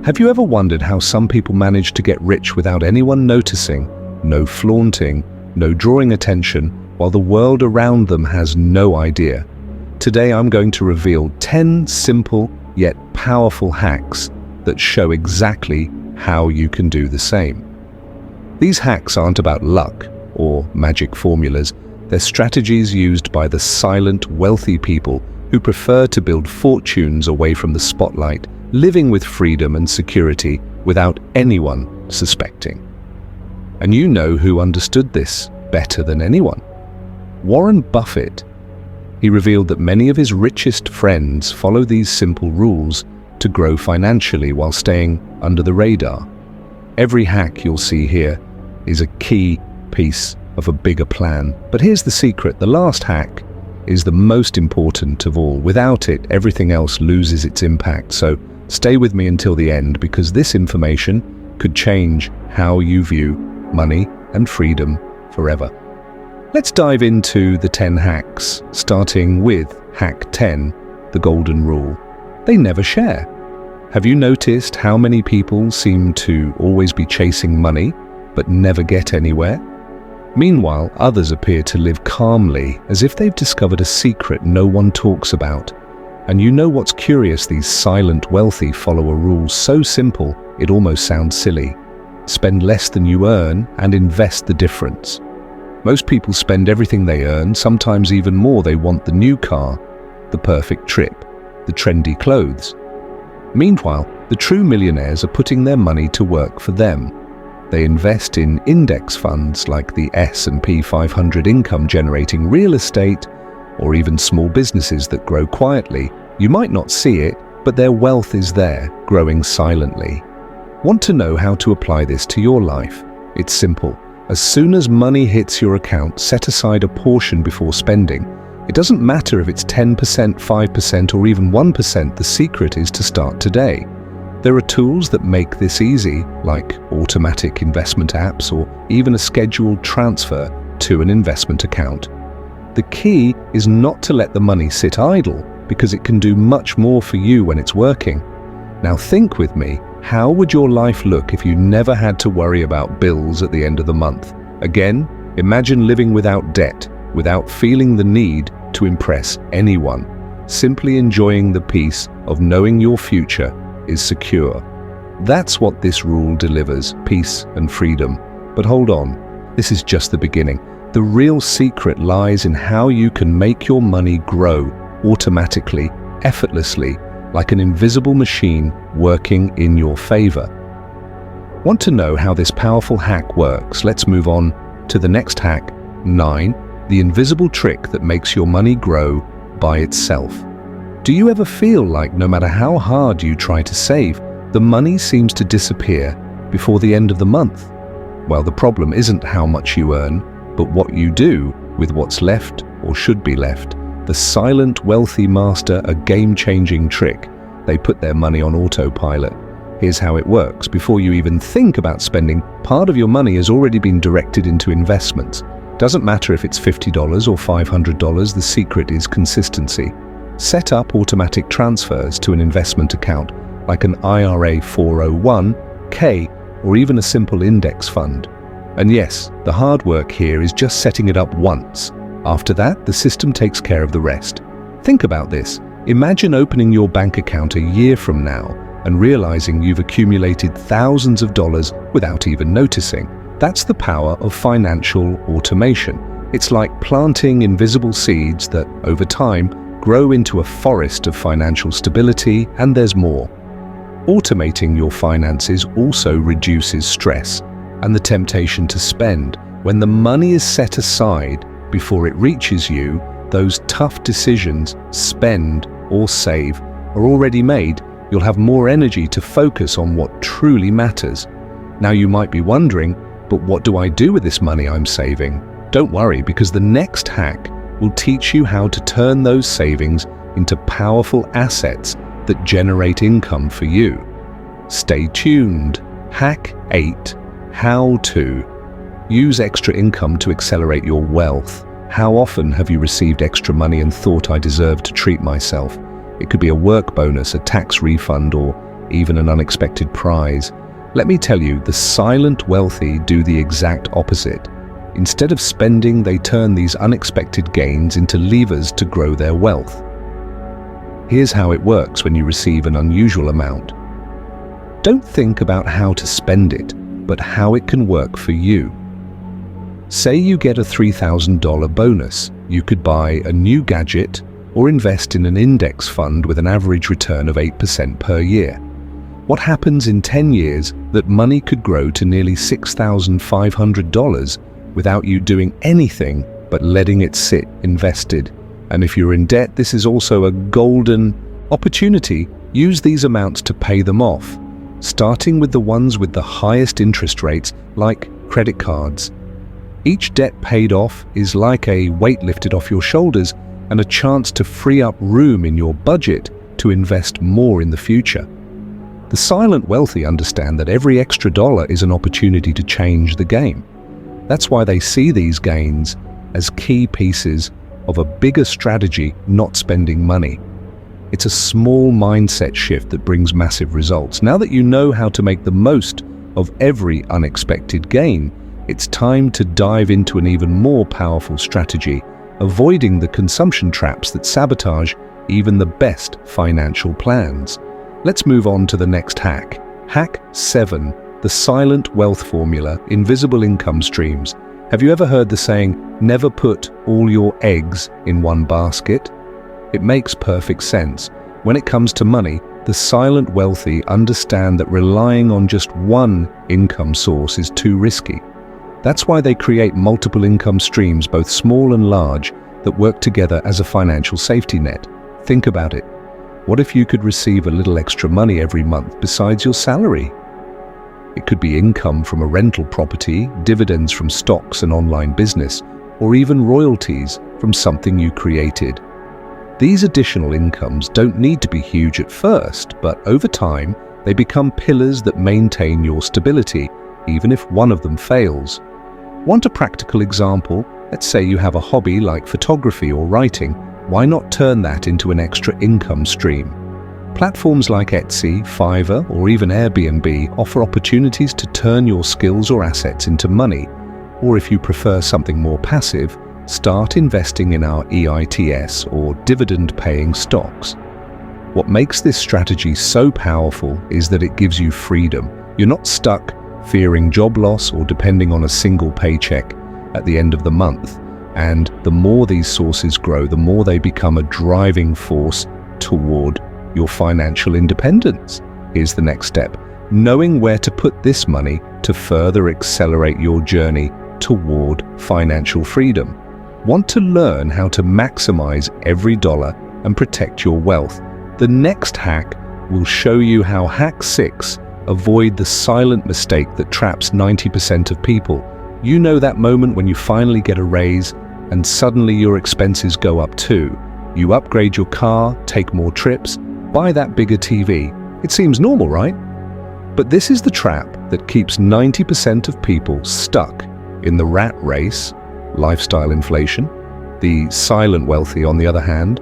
Have you ever wondered how some people manage to get rich without anyone noticing, no flaunting, no drawing attention, while the world around them has no idea? Today I'm going to reveal 10 simple yet powerful hacks that show exactly how you can do the same. These hacks aren't about luck or magic formulas. They're strategies used by the silent, wealthy people who prefer to build fortunes away from the spotlight, living with freedom and security without anyone suspecting. And you know who understood this better than anyone? Warren Buffett. He revealed that many of his richest friends follow these simple rules to grow financially while staying under the radar. Every hack you'll see here is a key piece of a bigger plan. But here's the secret: the last hack is the most important of all. Without it, everything else loses its impact. So stay with me until the end, because this information could change how you view money and freedom forever. Let's dive into the 10 hacks, starting with hack 10, the golden rule. They never share. Have you noticed how many people seem to always be chasing money, but never get anywhere? Meanwhile, others appear to live calmly, as if they've discovered a secret no one talks about. And you know what's curious? These silent wealthy follow a rule so simple it almost sounds silly. Spend less than you earn and invest the difference. Most people spend everything they earn, sometimes even more. They want the new car, the perfect trip, the trendy clothes. Meanwhile, the true millionaires are putting their money to work for them. They invest in index funds like the S&P 500, income-generating real estate, or even small businesses that grow quietly. You might not see it, but their wealth is there, growing silently. Want to know how to apply this to your life? It's simple. As soon as money hits your account, set aside a portion before spending. It doesn't matter if it's 10%, 5%, or even 1%. The secret is to start today. There are tools that make this easy, like automatic investment apps or even a scheduled transfer to an investment account. The key is not to let the money sit idle, because it can do much more for you when it's working. Now think with me, how would your life look if you never had to worry about bills at the end of the month? Again, imagine living without debt, without feeling the need to impress anyone, simply enjoying the peace of knowing your future is secure. That's what this rule delivers: peace and freedom. But hold on, this is just the beginning. The real secret lies in how you can make your money grow automatically, effortlessly, like an invisible machine working in your favor. Want to know how this powerful hack works? Let's move on to the next hack, 9, the invisible trick that makes your money grow by itself. Do you ever feel like no matter how hard you try to save, the money seems to disappear before the end of the month? Well, the problem isn't how much you earn, but what you do with what's left or should be left. The silent wealthy master a game-changing trick. They put their money on autopilot. Here's how it works. Before you even think about spending, part of your money has already been directed into investments. Doesn't matter if it's $50 or $500, the secret is consistency. Set up automatic transfers to an investment account, like an IRA 401k or even a simple index fund. And yes, the hard work here is just setting it up once. After that, the system takes care of the rest. Think about this. Imagine opening your bank account a year from now and realizing you've accumulated thousands of dollars without even noticing. That's the power of financial automation. It's like planting invisible seeds that, over time, grow into a forest of financial stability, and there's more. Automating your finances also reduces stress and the temptation to spend. When the money is set aside before it reaches you, those tough decisions, spend or save, are already made. You'll have more energy to focus on what truly matters. Now you might be wondering, but what do I do with this money I'm saving? Don't worry, because the next hack will teach you how to turn those savings into powerful assets that generate income for you. Stay tuned. Hack 8. How to use extra income to accelerate your wealth. How often have you received extra money and thought, I deserve to treat myself? It could be a work bonus, a tax refund, or even an unexpected prize. Let me tell you, the silent wealthy do the exact opposite. Instead of spending, they turn these unexpected gains into levers to grow their wealth. Here's how it works when you receive an unusual amount. Don't think about how to spend it, but how it can work for you. Say you get a $3,000 bonus. You could buy a new gadget or invest in an index fund with an average return of 8% per year. What happens in 10 years that money could grow to nearly $6,500 without you doing anything but letting it sit invested? And if you're in debt, this is also a golden opportunity. Use these amounts to pay them off, starting with the ones with the highest interest rates, like credit cards. Each debt paid off is like a weight lifted off your shoulders and a chance to free up room in your budget to invest more in the future. The silent wealthy understand that every extra dollar is an opportunity to change the game. That's why they see these gains as key pieces of a bigger strategy, not spending money. It's a small mindset shift that brings massive results. Now that you know how to make the most of every unexpected gain, it's time to dive into an even more powerful strategy, avoiding the consumption traps that sabotage even the best financial plans. Let's move on to the next hack. Hack 7, the silent wealth formula, invisible income streams. Have you ever heard the saying, never put all your eggs in one basket? It makes perfect sense. When it comes to money, the silent wealthy understand that relying on just one income source is too risky. That's why they create multiple income streams, both small and large, that work together as a financial safety net. Think about it. What if you could receive a little extra money every month besides your salary? It could be income from a rental property, dividends from stocks and online business, or even royalties from something you created. These additional incomes don't need to be huge at first, but over time, they become pillars that maintain your stability, even if one of them fails. Want a practical example? Let's say you have a hobby like photography or writing. Why not turn that into an extra income stream? Platforms like Etsy, Fiverr, or even Airbnb offer opportunities to turn your skills or assets into money. Or if you prefer something more passive, start investing in our EITS or dividend-paying stocks. What makes this strategy so powerful is that it gives you freedom. You're not stuck fearing job loss or depending on a single paycheck at the end of the month. And the more these sources grow, the more they become a driving force toward your financial independence. Here's the next step: knowing where to put this money to further accelerate your journey toward financial freedom. Want to learn how to maximize every dollar and protect your wealth? The next hack will show you how Hack 6 avoid the silent mistake that traps 90% of people. You know that moment when you finally get a raise and suddenly your expenses go up too. You upgrade your car, take more trips, buy that bigger TV. It seems normal, right? But this is the trap that keeps 90% of people stuck in the rat race, lifestyle inflation. The silent wealthy, on the other hand,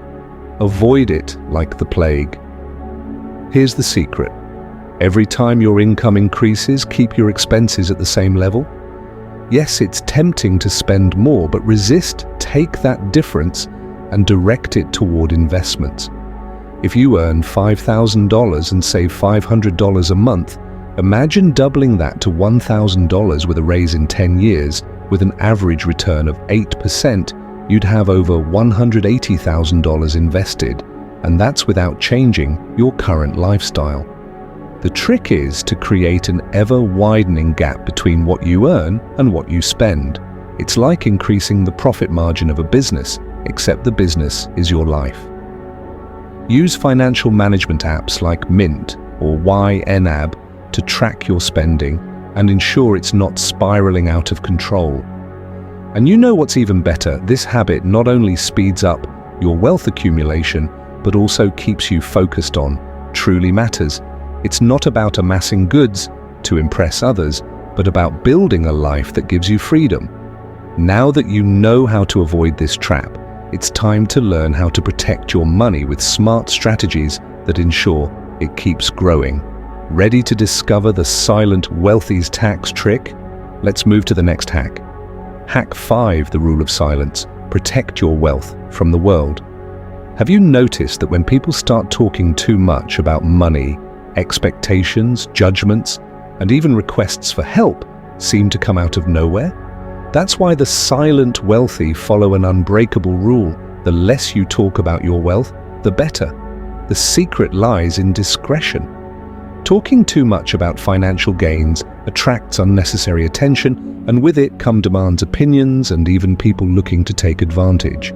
avoid it like the plague. Here's the secret. Every time your income increases, keep your expenses at the same level. Yes, it's tempting to spend more, but resist, take that difference and direct it toward investments. If you earn $5,000 and save $500 a month, imagine doubling that to $1,000 with a raise in 10 years. With an average return of 8%, you'd have over $180,000 invested, and that's without changing your current lifestyle. The trick is to create an ever-widening gap between what you earn and what you spend. It's like increasing the profit margin of a business, except the business is your life. Use financial management apps like Mint or YNAB to track your spending and ensure it's not spiraling out of control. And you know what's even better? This habit not only speeds up your wealth accumulation, but also keeps you focused on truly matters. It's not about amassing goods to impress others, but about building a life that gives you freedom. Now that you know how to avoid this trap, it's time to learn how to protect your money with smart strategies that ensure it keeps growing. Ready to discover the silent wealthy's tax trick? Let's move to the next hack. Hack 5, the rule of silence. Protect your wealth from the world. Have you noticed that when people start talking too much about money, expectations, judgments, and even requests for help seem to come out of nowhere? That's why the silent wealthy follow an unbreakable rule. The less you talk about your wealth, the better. The secret lies in discretion. Talking too much about financial gains attracts unnecessary attention, and with it come demands opinions and even people looking to take advantage.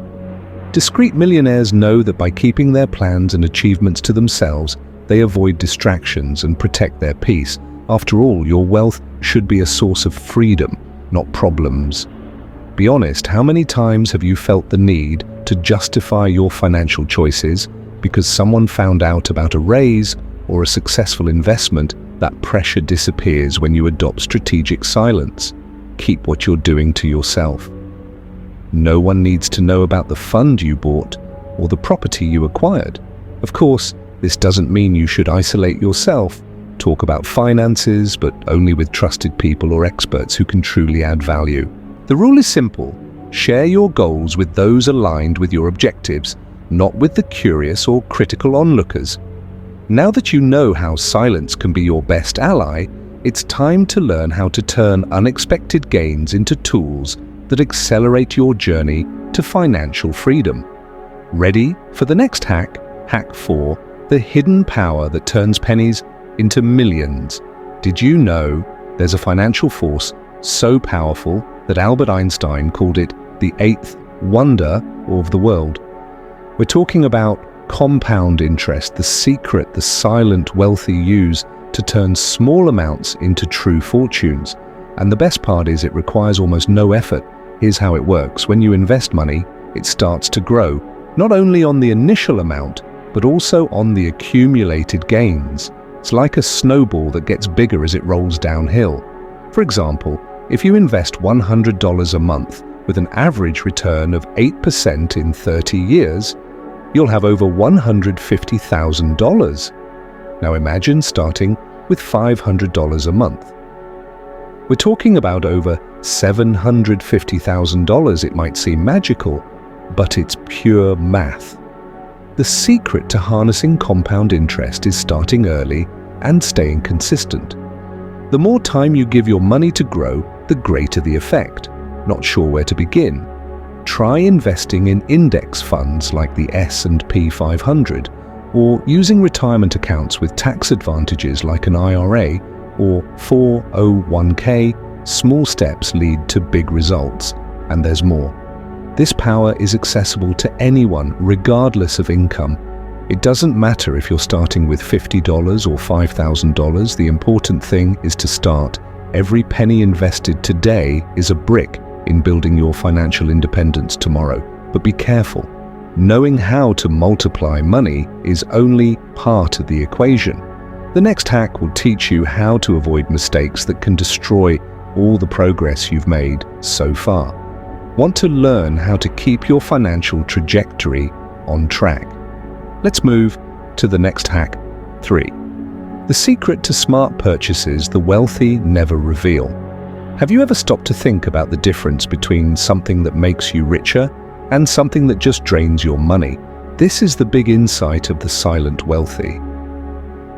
Discreet millionaires know that by keeping their plans and achievements to themselves, they avoid distractions and protect their peace. After all, your wealth should be a source of freedom, not problems. Be honest, how many times have you felt the need to justify your financial choices because someone found out about a raise or a successful investment? That pressure disappears when you adopt strategic silence. Keep what you're doing to yourself. No one needs to know about the fund you bought or the property you acquired. Of course, this doesn't mean you should isolate yourself. Talk about finances, but only with trusted people or experts who can truly add value. The rule is simple. Share your goals with those aligned with your objectives, not with the curious or critical onlookers. Now that you know how silence can be your best ally, it's time to learn how to turn unexpected gains into tools that accelerate your journey to financial freedom. Ready for the next hack? Hack 4, the hidden power that turns pennies into millions. Did you know there's a financial force so powerful that Albert Einstein called it the eighth wonder of the world? We're talking about compound interest, the secret the silent wealthy use to turn small amounts into true fortunes. And the best part is it requires almost no effort. Here's how it works. When you invest money, it starts to grow, not only on the initial amount, but also on the accumulated gains. It's like a snowball that gets bigger as it rolls downhill. For example, if you invest $100 a month with an average return of 8% in 30 years, you'll have over $150,000. Now imagine starting with $500 a month. We're talking about over $750,000. It might seem magical, but it's pure math. The secret to harnessing compound interest is starting early and staying consistent. The more time you give your money to grow, the greater the effect. Not sure where to begin? Try investing in index funds like the S&P 500, or using retirement accounts with tax advantages like an IRA or 401k. Small steps lead to big results, and there's more. This power is accessible to anyone, regardless of income. It doesn't matter if you're starting with $50 or $5,000. The important thing is to start. Every penny invested today is a brick in building your financial independence tomorrow. But be careful. Knowing how to multiply money is only part of the equation. The next hack will teach you how to avoid mistakes that can destroy all the progress you've made so far. Want to learn how to keep your financial trajectory on track? Let's move to the next hack 3. The secret to smart purchases the wealthy never reveal. Have you ever stopped to think about the difference between something that makes you richer and something that just drains your money? This is the big insight of the silent wealthy.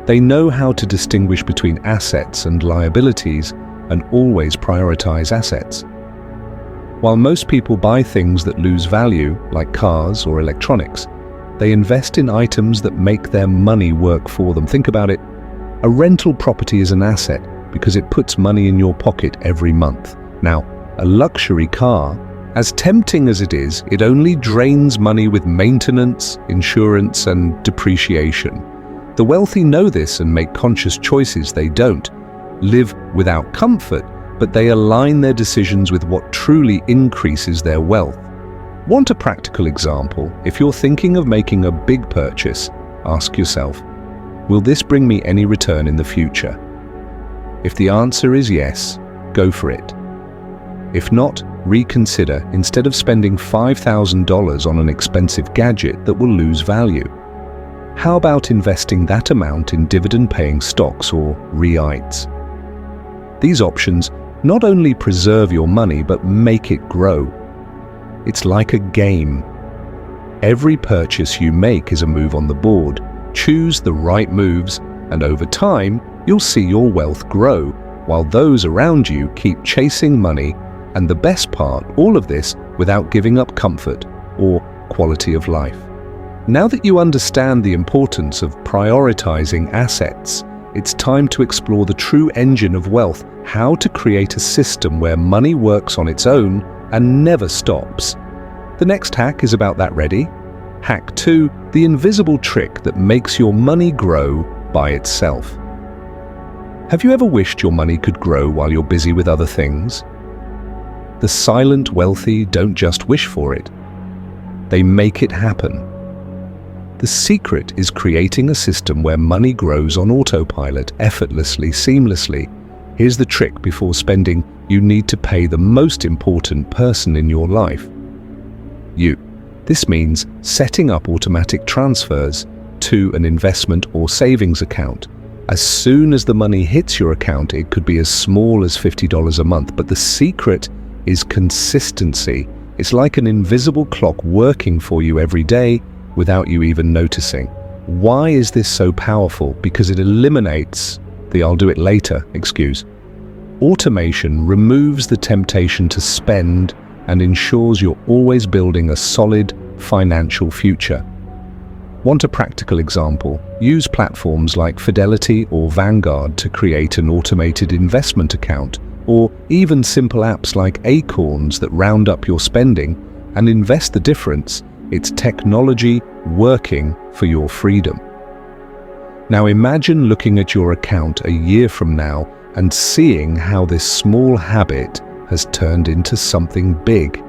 They know how to distinguish between assets and liabilities and always prioritize assets. While most people buy things that lose value, like cars or electronics, they invest in items that make their money work for them. Think about it. A rental property is an asset because it puts money in your pocket every month. Now, a luxury car, as tempting as it is, it only drains money with maintenance, insurance, and depreciation. The wealthy know this and make conscious choices. They don't live without comfort, but they align their decisions with what truly increases their wealth. Want a practical example? If you're thinking of making a big purchase, ask yourself, will this bring me any return in the future? If the answer is yes, go for it. If not, reconsider instead of spending $5,000 on an expensive gadget that will lose value. How about investing that amount in dividend-paying stocks or REITs? These options not only preserve your money but make it grow. It's like a game. Every purchase you make is a move on the board. Choose the right moves, and over time, you'll see your wealth grow, while those around you keep chasing money, and the best part, all of this without giving up comfort or quality of life. Now that you understand the importance of prioritizing assets, it's time to explore the true engine of wealth, how to create a system where money works on its own and never stops. The next hack is about that. Ready? Hack 2, the invisible trick that makes your money grow by itself. Have you ever wished your money could grow while you're busy with other things? The silent wealthy don't just wish for it. They make it happen. The secret is creating a system where money grows on autopilot, effortlessly, seamlessly. Here's the trick: before spending, you need to pay the most important person in your life. You. This means setting up automatic transfers to an investment or savings account. As soon as the money hits your account, it could be as small as $50 a month, but the secret is consistency. It's like an invisible clock working for you every day without you even noticing. Why is this so powerful? Because it eliminates the "I'll do it later" excuse. Automation removes the temptation to spend and ensures you're always building a solid financial future. Want a practical example? Use platforms like Fidelity or Vanguard to create an automated investment account, or even simple apps like Acorns that round up your spending and invest the difference. It's technology working for your freedom. Now imagine looking at your account a year from now and seeing how this small habit has turned into something big.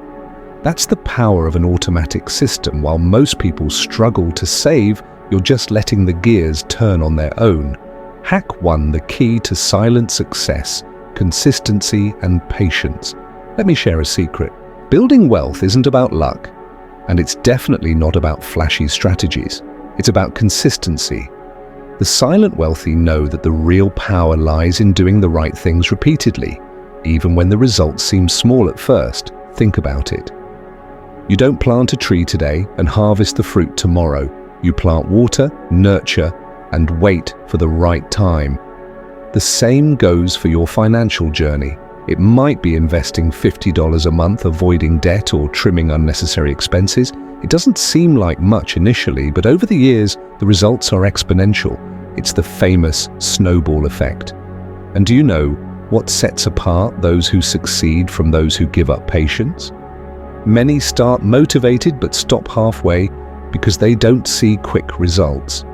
That's the power of an automatic system. While most people struggle to save, you're just letting the gears turn on their own. Hack 1, the key to silent success: consistency and patience. Let me share a secret. Building wealth isn't about luck, and it's definitely not about flashy strategies. It's about consistency. The silent wealthy know that the real power lies in doing the right things repeatedly, even when the results seem small at first. Think about it. You don't plant a tree today and harvest the fruit tomorrow. You plant, water, nurture, and wait for the right time. The same goes for your financial journey. It might be investing $50 a month, avoiding debt, or trimming unnecessary expenses. It doesn't seem like much initially, but over the years, the results are exponential. It's the famous snowball effect. And do you know what sets apart those who succeed from those who give up patience? Many start motivated but stop halfway because they don't see quick results.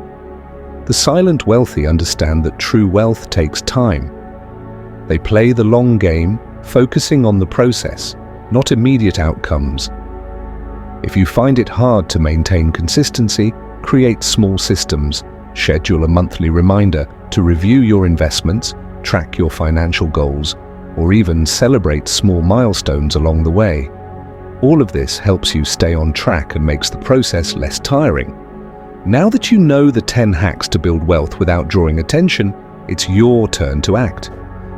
The silent wealthy understand that true wealth takes time. They play the long game, focusing on the process, not immediate outcomes. If you find it hard to maintain consistency, create small systems, schedule a monthly reminder to review your investments, track your financial goals, or even celebrate small milestones along the way. All of this helps you stay on track and makes the process less tiring. Now that you know the 10 hacks to build wealth without drawing attention, it's your turn to act.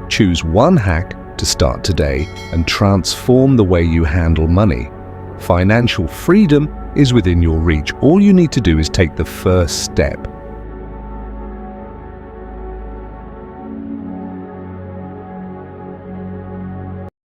Choose one hack to start today and transform the way you handle money. Financial freedom is within your reach. All you need to do is take the first step.